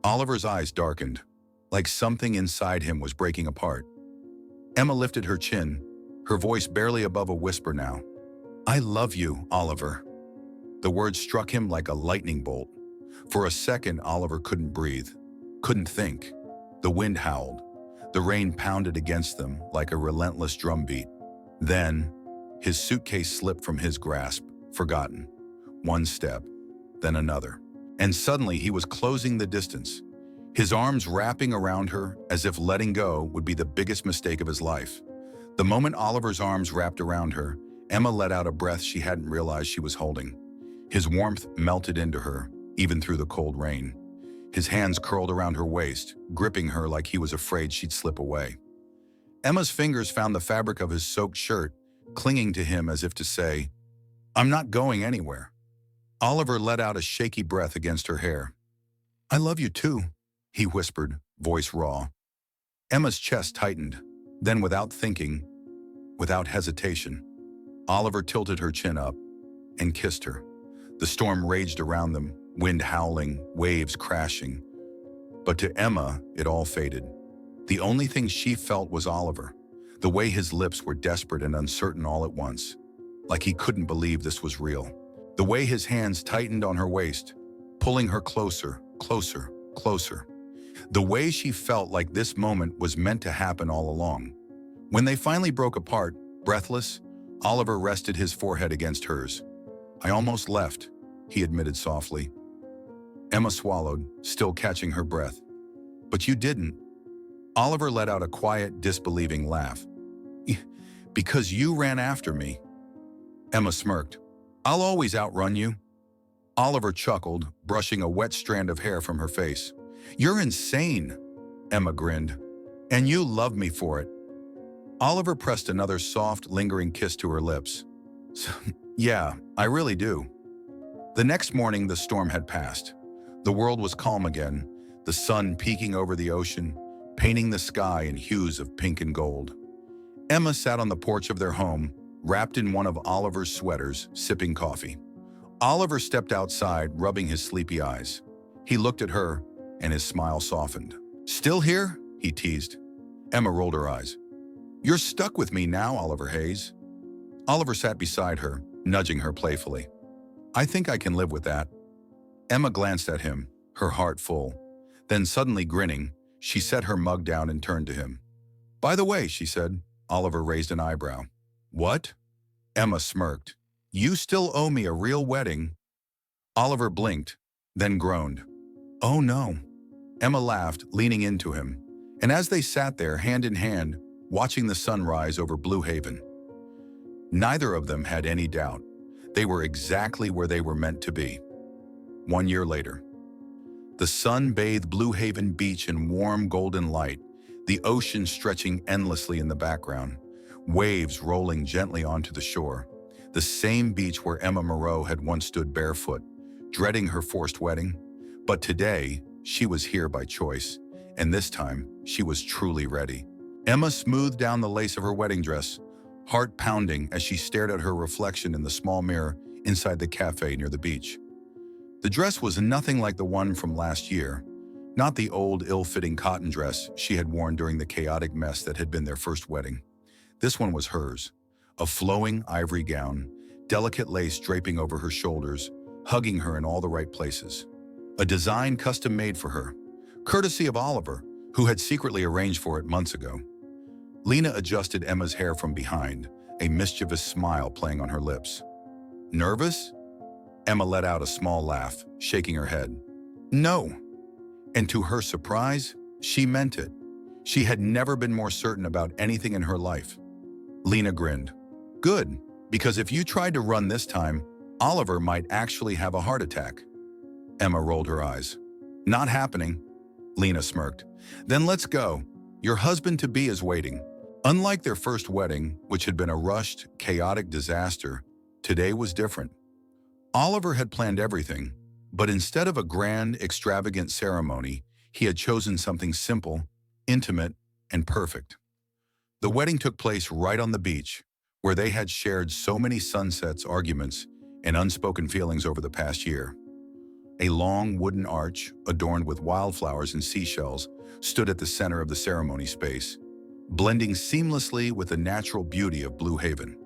A: Oliver's eyes darkened, like something inside him was breaking apart. Emma lifted her chin, her voice barely above a whisper now. "I love you, Oliver." The words struck him like a lightning bolt. For a second, Oliver couldn't breathe, couldn't think. The wind howled. The rain pounded against them like a relentless drumbeat. Then, his suitcase slipped from his grasp, forgotten. One step, then another. And suddenly he was closing the distance, his arms wrapping around her as if letting go would be the biggest mistake of his life. The moment Oliver's arms wrapped around her, Emma let out a breath she hadn't realized she was holding. His warmth melted into her, even through the cold rain. His hands curled around her waist, gripping her like he was afraid she'd slip away. Emma's fingers found the fabric of his soaked shirt, clinging to him as if to say, "I'm not going anywhere." Oliver let out a shaky breath against her hair. "I love you too," he whispered, voice raw. Emma's chest tightened. Then, without thinking, without hesitation, Oliver tilted her chin up and kissed her. The storm raged around them, wind howling, waves crashing. But to Emma, it all faded. The only thing she felt was Oliver, the way his lips were desperate and uncertain all at once, like he couldn't believe this was real. The way his hands tightened on her waist, pulling her closer, closer, closer. The way she felt like this moment was meant to happen all along. When they finally broke apart, breathless, Oliver rested his forehead against hers. "I almost left," he admitted softly. Emma swallowed, still catching her breath. "But you didn't." Oliver let out a quiet, disbelieving laugh. "Because you ran after me." Emma smirked. "I'll always outrun you." Oliver chuckled, brushing a wet strand of hair from her face. "You're insane," Emma grinned. "And you love me for it." Oliver pressed another soft, lingering kiss to her lips. "Yeah, I really do." The next morning, the storm had passed. The world was calm again, the sun peeking over the ocean, painting the sky in hues of pink and gold. Emma sat on the porch of their home, wrapped in one of Oliver's sweaters, sipping coffee. Oliver stepped outside, rubbing his sleepy eyes. He looked at her, and his smile softened. "Still here?" he teased. Emma rolled her eyes. "You're stuck with me now, Oliver Hayes." Oliver sat beside her, nudging her playfully. "I think I can live with that." Emma glanced at him, her heart full. Then suddenly grinning, she set her mug down and turned to him. "By the way," she said. Oliver raised an eyebrow. "What?" Emma smirked. "You still owe me a real wedding." Oliver blinked, then groaned. "Oh no." Emma laughed, leaning into him. And as they sat there, hand in hand, watching the sun rise over Blue Haven, neither of them had any doubt. They were exactly where they were meant to be. 1 year later. The sun bathed Blue Haven Beach in warm golden light, the ocean stretching endlessly in the background, waves rolling gently onto the shore. The same beach where Emma Moreau had once stood barefoot, dreading her forced wedding. But today, she was here by choice, and this time, she was truly ready. Emma smoothed down the lace of her wedding dress, heart pounding as she stared at her reflection in the small mirror inside the cafe near the beach. The dress was nothing like the one from last year, not the old, ill-fitting cotton dress she had worn during the chaotic mess that had been their first wedding. This one was hers, a flowing ivory gown, delicate lace draping over her shoulders, hugging her in all the right places. A design custom-made for her, courtesy of Oliver, who had secretly arranged for it months ago. Lena adjusted Emma's hair from behind, a mischievous smile playing on her lips. "Nervous?" Emma let out a small laugh, shaking her head. "No." And to her surprise, she meant it. She had never been more certain about anything in her life. Lena grinned. "Good, because if you tried to run this time, Oliver might actually have a heart attack." Emma rolled her eyes. "Not happening." Lena smirked. "Then let's go. Your husband-to-be is waiting." Unlike their first wedding, which had been a rushed, chaotic disaster, today was different. Oliver had planned everything, but instead of a grand, extravagant ceremony, he had chosen something simple, intimate, and perfect. The wedding took place right on the beach, where they had shared so many sunsets, arguments, and unspoken feelings over the past year. A long wooden arch, adorned with wildflowers and seashells, stood at the center of the ceremony space, blending seamlessly with the natural beauty of Blue Haven.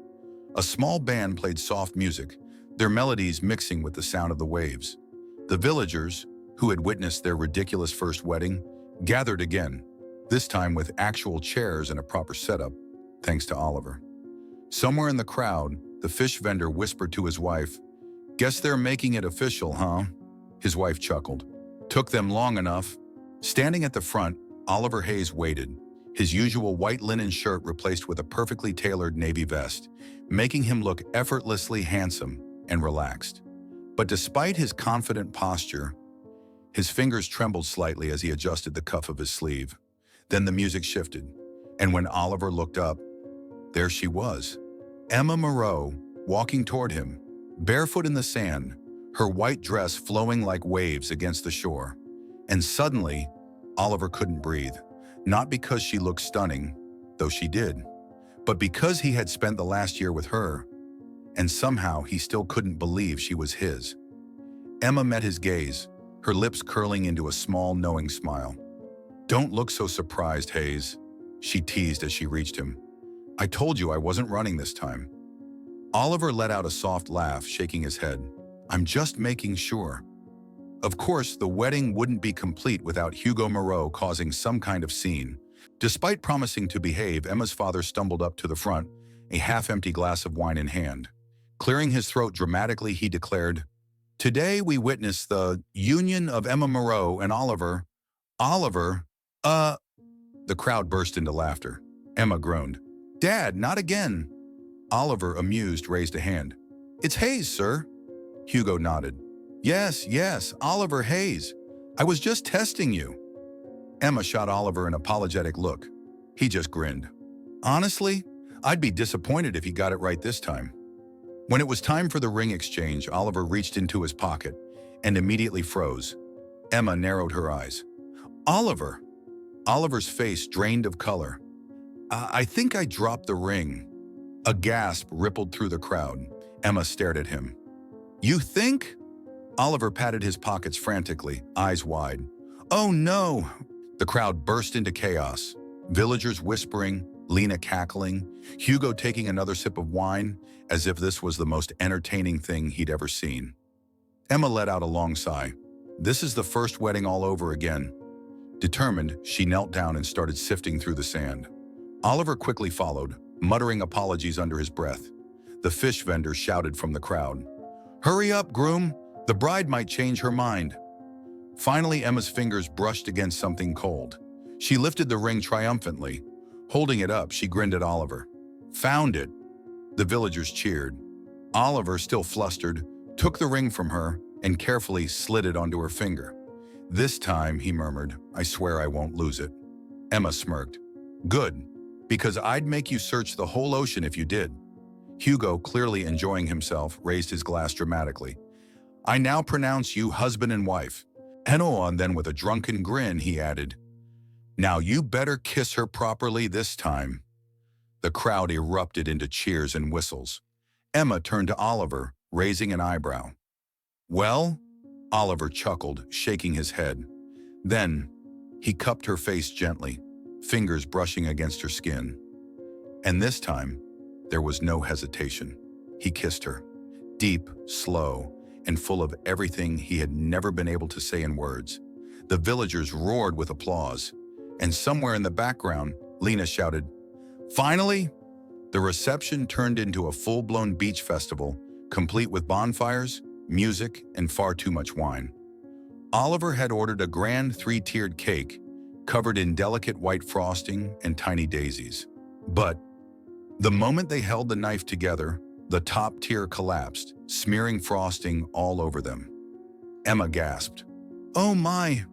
A: A small band played soft music, their melodies mixing with the sound of the waves. The villagers, who had witnessed their ridiculous first wedding, gathered again, this time with actual chairs and a proper setup, thanks to Oliver. Somewhere in the crowd, the fish vendor whispered to his wife, "Guess they're making it official, huh?" His wife chuckled. "Took them long enough." Standing at the front, Oliver Hayes waited, his usual white linen shirt replaced with a perfectly tailored navy vest, making him look effortlessly handsome and relaxed. But despite his confident posture, his fingers trembled slightly as he adjusted the cuff of his sleeve. Then the music shifted, and when Oliver looked up, there she was, Emma Moreau, walking toward him, barefoot in the sand, her white dress flowing like waves against the shore. And suddenly, Oliver couldn't breathe, not because she looked stunning, though she did, but because he had spent the last year with her, and somehow he still couldn't believe she was his. Emma met his gaze, her lips curling into a small, knowing smile. "Don't look so surprised, Hayes," she teased as she reached him. "I told you I wasn't running this time." Oliver let out a soft laugh, shaking his head. "I'm just making sure." Of course, the wedding wouldn't be complete without Hugo Moreau causing some kind of scene. Despite promising to behave, Emma's father stumbled up to the front, a half-empty glass of wine in hand. Clearing his throat dramatically, he declared, "Today we witness the union of Emma Moreau and Oliver." "Oliver? The crowd burst into laughter. Emma groaned. "Dad, not again." Oliver, amused, raised a hand. "It's Hayes, sir." Hugo nodded. Yes, Oliver Hayes. I was just testing you." Emma shot Oliver an apologetic look. He just grinned. "Honestly, I'd be disappointed if he got it right this time." When it was time for the ring exchange, Oliver reached into his pocket and immediately froze. Emma narrowed her eyes. "Oliver!" Oliver's face drained of color. I think I dropped the ring." A gasp rippled through the crowd. Emma stared at him. "You think?" Oliver patted his pockets frantically, eyes wide. "Oh no!" The crowd burst into chaos. Villagers whispering, Lena cackling, Hugo taking another sip of wine, as if this was the most entertaining thing he'd ever seen. Emma let out a long sigh. This is the first wedding all over again. Determined, she knelt down and started sifting through the sand. Oliver quickly followed, muttering apologies under his breath. The fish vendor shouted from the crowd, "Hurry up, groom! The bride might change her mind." Finally, Emma's fingers brushed against something cold. She lifted the ring triumphantly. Holding it up, she grinned at Oliver. "Found it!" The villagers cheered. Oliver, still flustered, took the ring from her and carefully slid it onto her finger. "This time," he murmured, "I swear I won't lose it." Emma smirked. "Good, because I'd make you search the whole ocean if you did." Hugo, clearly enjoying himself, raised his glass dramatically. "I now pronounce you husband and wife." And then with a drunken grin, he added, "Now you better kiss her properly this time." The crowd erupted into cheers and whistles. Emma turned to Oliver, raising an eyebrow. "Well?" Oliver chuckled, shaking his head. Then, he cupped her face gently, fingers brushing against her skin. And this time, there was no hesitation. He kissed her, deep, slow, and full of everything he had never been able to say in words. The villagers roared with applause, and somewhere in the background, Lena shouted, "Finally!" The reception turned into a full-blown beach festival, complete with bonfires, music, and far too much wine. Oliver had ordered a grand 3-tiered cake, covered in delicate white frosting and tiny daisies. But the moment they held the knife together, the top tier collapsed, smearing frosting all over them. Emma gasped. "Oh my!"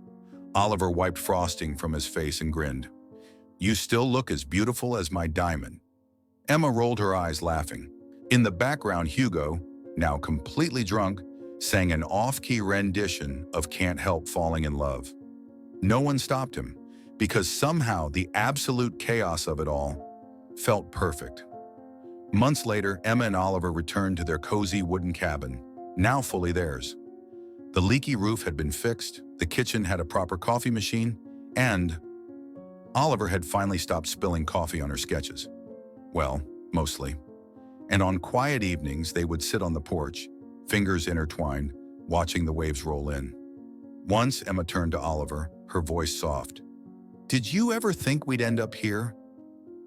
A: Oliver wiped frosting from his face and grinned. "You still look as beautiful as my diamond." Emma rolled her eyes, laughing. In the background, Hugo, now completely drunk, sang an off-key rendition of "Can't Help Falling in Love." No one stopped him, because somehow the absolute chaos of it all felt perfect. Months later, Emma and Oliver returned to their cozy wooden cabin, now fully theirs. The leaky roof had been fixed, the kitchen had a proper coffee machine, and Oliver had finally stopped spilling coffee on her sketches. Well, mostly. And on quiet evenings, they would sit on the porch, fingers intertwined, watching the waves roll in. Once, Emma turned to Oliver, her voice soft. "Did you ever think we'd end up here?"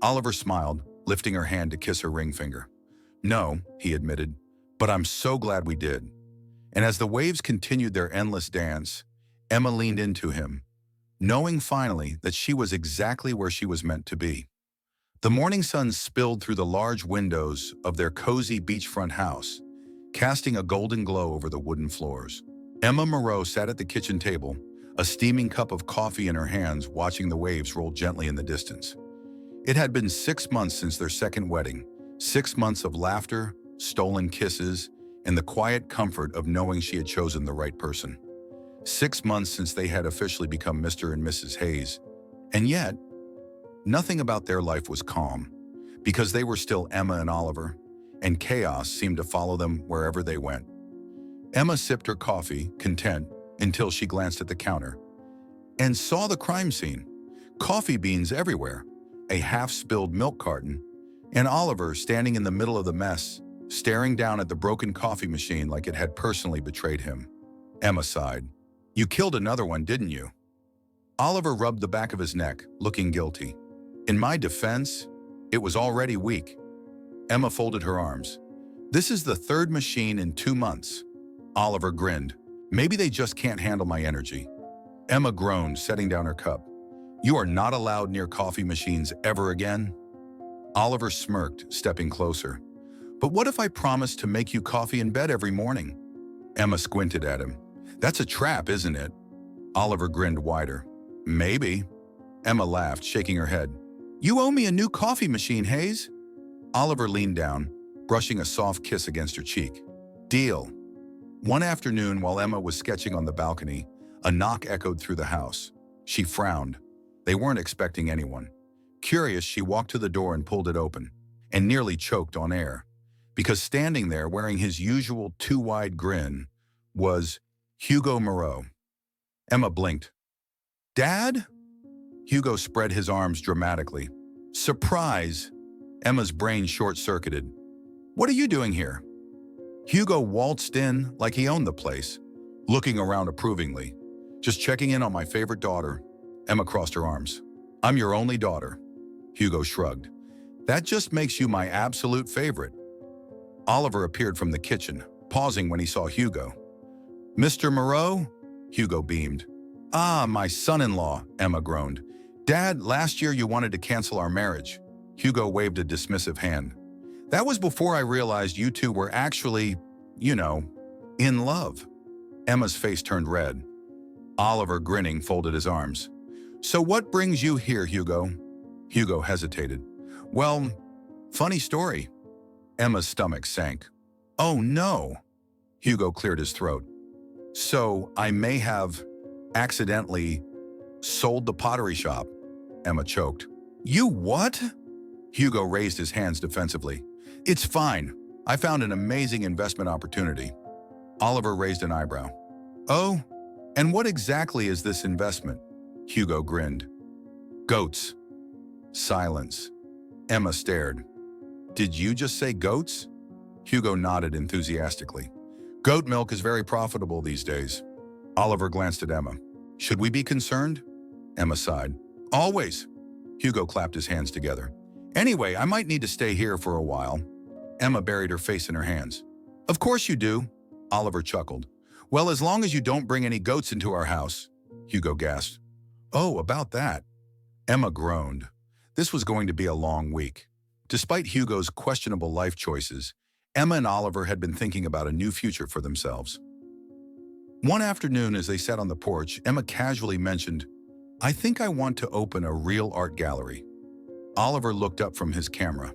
A: Oliver smiled, lifting her hand to kiss her ring finger. "No," he admitted, "but I'm so glad we did." And as the waves continued their endless dance, Emma leaned into him, knowing finally that she was exactly where she was meant to be. The morning sun spilled through the large windows of their cozy beachfront house, casting a golden glow over the wooden floors. Emma Moreau sat at the kitchen table, a steaming cup of coffee in her hands, watching the waves roll gently in the distance. It had been 6 months since their second wedding, 6 months of laughter, stolen kisses, and the quiet comfort of knowing she had chosen the right person. 6 months since they had officially become Mr. and Mrs. Hayes. And yet, nothing about their life was calm, because they were still Emma and Oliver, and chaos seemed to follow them wherever they went. Emma sipped her coffee, content, until she glanced at the counter and saw the crime scene. Coffee beans everywhere, a half-spilled milk carton, and Oliver standing in the middle of the mess, staring down at the broken coffee machine like it had personally betrayed him. Emma sighed. "You killed another one, didn't you?" Oliver rubbed the back of his neck, looking guilty. "In my defense, it was already weak." Emma folded her arms. "This is the third machine in 2 months." Oliver grinned. "Maybe they just can't handle my energy." Emma groaned, setting down her cup. "You are not allowed near coffee machines ever again." Oliver smirked, stepping closer. "But what if I promise to make you coffee in bed every morning?" Emma squinted at him. "That's a trap, isn't it?" Oliver grinned wider. "Maybe." Emma laughed, shaking her head. "You owe me a new coffee machine, Hayes." Oliver leaned down, brushing a soft kiss against her cheek. "Deal." One afternoon, while Emma was sketching on the balcony, a knock echoed through the house. She frowned. They weren't expecting anyone. Curious, she walked to the door and pulled it open, and nearly choked on air, because standing there wearing his usual too-wide grin was Hugo Moreau. Emma blinked. "Dad?" Hugo spread his arms dramatically. "Surprise!" Emma's brain short-circuited. "What are you doing here?" Hugo waltzed in like he owned the place, looking around approvingly. "Just checking in on my favorite daughter." Emma crossed her arms. "I'm your only daughter." Hugo shrugged. "That just makes you my absolute favorite." Oliver appeared from the kitchen, pausing when he saw Hugo. "Mr. Moreau?" Hugo beamed. "Ah, my son-in-law," Emma groaned. "Dad, last year you wanted to cancel our marriage." Hugo waved a dismissive hand. "That was before I realized you two were actually, in love." Emma's face turned red. Oliver, grinning, folded his arms. "So what brings you here, Hugo?" Hugo hesitated. "Well, funny story." Emma's stomach sank. "Oh, no." Hugo cleared his throat. "So I may have accidentally sold the pottery shop." Emma choked. "You what?" Hugo raised his hands defensively. "It's fine. I found an amazing investment opportunity." Oliver raised an eyebrow. "Oh, and what exactly is this investment?" Hugo grinned. "Goats." Silence. Emma stared. "Did you just say goats?" Hugo nodded enthusiastically. "Goat milk is very profitable these days." Oliver glanced at Emma. "Should we be concerned?" Emma sighed. "Always." Hugo clapped his hands together. "Anyway, I might need to stay here for a while." Emma buried her face in her hands. "Of course you do." Oliver chuckled. "Well, as long as you don't bring any goats into our house." Hugo gasped. "Oh, about that." Emma groaned. This was going to be a long week. Despite Hugo's questionable life choices, Emma and Oliver had been thinking about a new future for themselves. One afternoon, as they sat on the porch, Emma casually mentioned, "I think I want to open a real art gallery." Oliver looked up from his camera.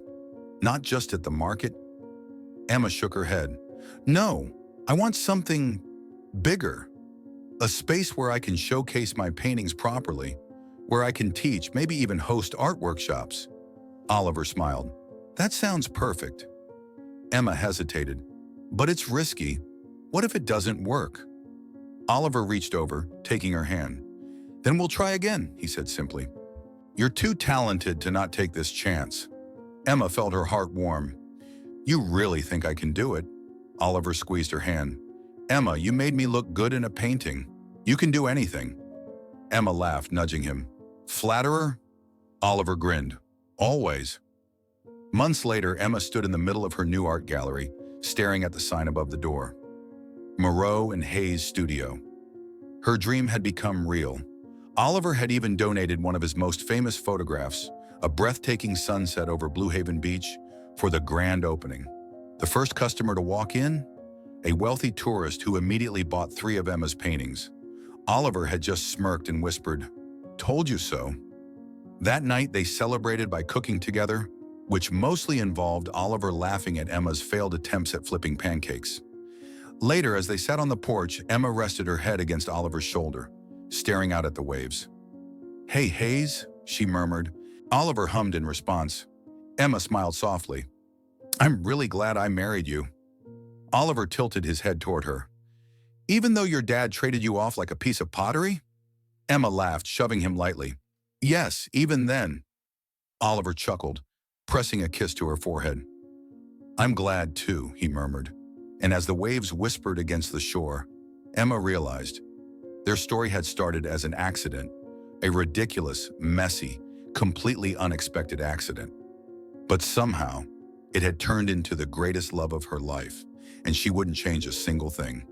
A: "Not just at the market?" Emma shook her head. "No, I want something bigger. A space where I can showcase my paintings properly, where I can teach, maybe even host art workshops." Oliver smiled. "That sounds perfect." Emma hesitated. "But it's risky. What if it doesn't work?" Oliver reached over, taking her hand. "Then we'll try again," he said simply. "You're too talented to not take this chance." Emma felt her heart warm. "You really think I can do it?" Oliver squeezed her hand. "Emma, you made me look good in a painting. You can do anything." Emma laughed, nudging him. "Flatterer?" Oliver grinned. "Always." Months later, Emma stood in the middle of her new art gallery, staring at the sign above the door. Moreau and Hayes Studio. Her dream had become real. Oliver had even donated one of his most famous photographs, a breathtaking sunset over Blue Haven Beach, for the grand opening. The first customer to walk in? A wealthy tourist who immediately bought 3 of Emma's paintings. Oliver had just smirked and whispered, "Told you so." That night, they celebrated by cooking together, which mostly involved Oliver laughing at Emma's failed attempts at flipping pancakes. Later, as they sat on the porch, Emma rested her head against Oliver's shoulder, staring out at the waves. "Hey, Hayes," she murmured. Oliver hummed in response. Emma smiled softly. "I'm really glad I married you." Oliver tilted his head toward her. "Even though your dad traded you off like a piece of pottery?" Emma laughed, shoving him lightly. "Yes, even then." Oliver chuckled, pressing a kiss to her forehead. "I'm glad, too," he murmured. And as the waves whispered against the shore, Emma realized their story had started as an accident, a ridiculous, messy, completely unexpected accident. But somehow, it had turned into the greatest love of her life, and she wouldn't change a single thing.